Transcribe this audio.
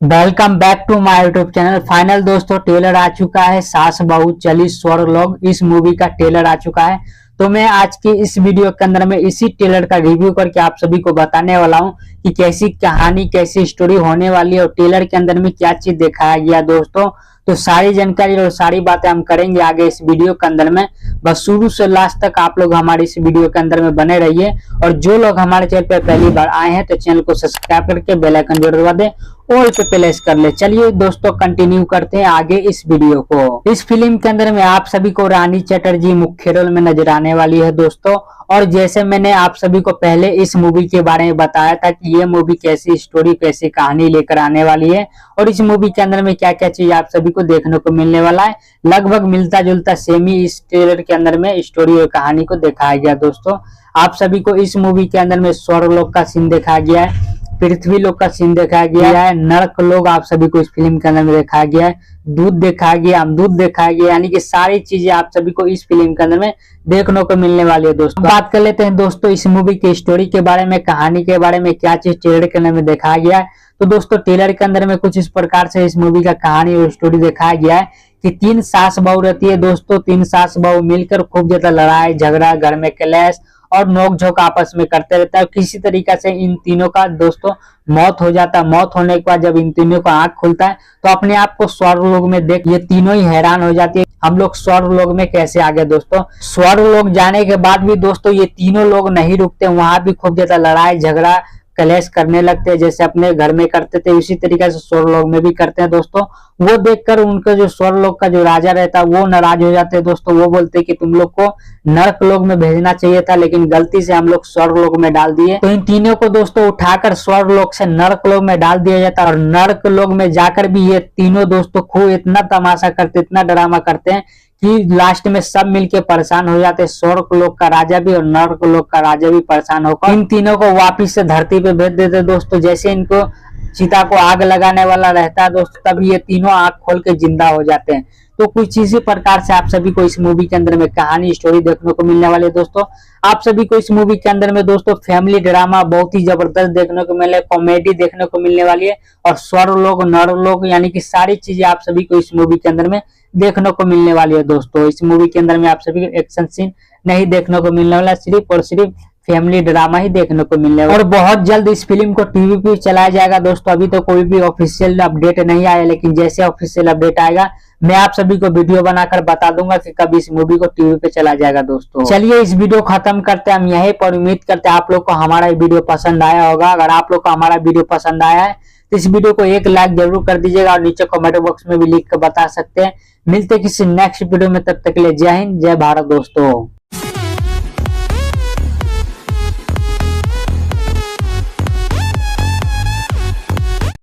Welcome back to my YouTube channel. Final दोस्तों trailer आ चुका है, सास बहू चली स्वर्गलोक, इस मूवी का ट्रेलर आ चुका है। तो मैं आज की इस वीडियो के अंदर में इसी ट्रेलर का रिव्यू करके आप सभी को बताने वाला हूं कि कैसी कहानी कैसी स्टोरी होने वाली है और ट्रेलर के अंदर में क्या चीज दिखाया गया दोस्तों। तो सारी जानकारी और सारी बातें हम करेंगे आगे इस वीडियो के अंदर में। बस शुरू से लास्ट तक आप लोग हमारे इस वीडियो के अंदर में बने रहिए और जो लोग हमारे चैनल पर पहली बार आए हैं तो चैनल को सब्सक्राइब करके बेल आइकन जरूर दबा दें, ऑल पे प्लेस कर ले। चलिए दोस्तों कंटिन्यू करते हैं आगे इस वीडियो को। इस फिल्म के अंदर में आप सभी को रानी चटर्जी मुख्य रोल में नजर आने वाली है दोस्तों। और जैसे मैंने आप सभी को पहले इस मूवी के बारे में बताया था कि ये मूवी कैसी स्टोरी कैसी कहानी लेकर आने वाली है और इस मूवी के अंदर में क्या क्या चीज आप सभी को देखने को मिलने वाला है, लगभग मिलता जुलता सेम ही इस ट्रेलर के अंदर में स्टोरी और कहानी को दिखाया गया दोस्तों। आप सभी को इस मूवी के अंदर में स्वर्गलोक का सीन दिखाया गया है, पृथ्वी लोक का सीन दिखाया गया है, नरक लोग आप सभी को इस फिल्म के अंदर में दिखाया गया है, दूध दिखाया गया, अमदूत दिखाया गया, यानी कि सारी चीजें आप सभी को इस फिल्म के अंदर में देखने को मिलने वाली है दोस्तों। बात कर लेते हैं दोस्तों इस मूवी की स्टोरी के बारे में, कहानी के बारे में, क्या चीज ट्रेलर के अंदर में दिखाया गया है। तो दोस्तों ट्रेलर के अंदर में कुछ इस प्रकार से इस मूवी का कहानी और स्टोरी दिखाया गया है कि तीन सास बहू रहती है दोस्तों। तीन सास बहू मिलकर खूब ज्यादा लड़ाई झगड़ा, घर में क्लेश और नोक-झोंक आपस में करते रहता है। किसी तरीके से इन तीनों का दोस्तों मौत हो जाता है। मौत होने के बाद जब इन तीनों का आंख खुलता है तो अपने आप को स्वर्गलोक में देख ये तीनों ही हैरान हो जाती है, हम लोग स्वर्गलोक में कैसे आ गए दोस्तों। स्वर्गलोक जाने के बाद भी दोस्तों ये तीनों लोग नहीं रुकते, वहां भी खूब ज्यादा लड़ाई झगड़ा कलेश करने लगते हैं, जैसे अपने घर में करते थे उसी तरीके से स्वर्गलोक में भी करते हैं दोस्तों। वो देखकर उनका जो स्वर्गलोक का जो राजा रहता है वो नाराज हो जाते हैं दोस्तों। वो बोलते हैं कि तुम लोग को नरक लोक में भेजना चाहिए था, लेकिन गलती से हम लोग स्वर्गलोक में डाल दिए। तो इन तीनों को दोस्तों उठाकर स्वर्गलोक से नरक लोक में डाल दिया जाता है और नरक लोक में जाकर भी ये तीनों दोस्तों खूब इतना तमाशा करते, इतना ड्रामा करते हैं कि लास्ट में सब मिलके परेशान हो जाते हैं। स्वर्ग लोक का राजा भी और नरक लोक का राजा भी परेशान होकर इन तीनों को वापिस से धरती पे भेज देते दोस्तों। जैसे इनको चिता को आग लगाने वाला रहता है दोस्तों, तब ये तीनों आंख खोल के जिंदा हो जाते हैं। तो कुछ इसी प्रकार से आप सभी को इस मूवी के अंदर में कहानी स्टोरी देखने को मिलने वाली है दोस्तों। आप सभी को इस मूवी के अंदर में दोस्तों फैमिली ड्रामा बहुत ही जबरदस्त देखने को मिले, कॉमेडी देखने को मिलने वाली है और स्वर्गलोक नरलोक यानी कि सारी चीजें आप सभी को इस मूवी के अंदर में देखने को मिलने वाली है दोस्तों। इस मूवी के अंदर में आप सभी को एक्शन सीन नहीं देखने को मिलने वाला, सिर्फ और सिर्फ फैमिली ड्रामा ही देखने को मिलने वाला। और बहुत जल्द इस फिल्म को टीवी पे चलाया जाएगा दोस्तों। अभी तो कोई भी ऑफिशियल अपडेट नहीं आया, लेकिन जैसे ऑफिशियल अपडेट आएगा मैं आप सभी को वीडियो बनाकर बता दूंगा कि कब इस मूवी को टीवी पे चला जाएगा दोस्तों। चलिए इस वीडियो खत्म करते हैं हम यहीं पर। उम्मीद करते हैं आप लोग को हमारा वीडियो पसंद आया होगा। अगर आप लोग को हमारा वीडियो पसंद आया है तो इस वीडियो को एक लाइक जरूर कर दीजिएगा और नीचे कमेंट बॉक्स में भी लिख कर बता सकते हैं। मिलते किसी नेक्स्ट वीडियो में, तब तक के लिए जय हिंद जय भारत दोस्तों।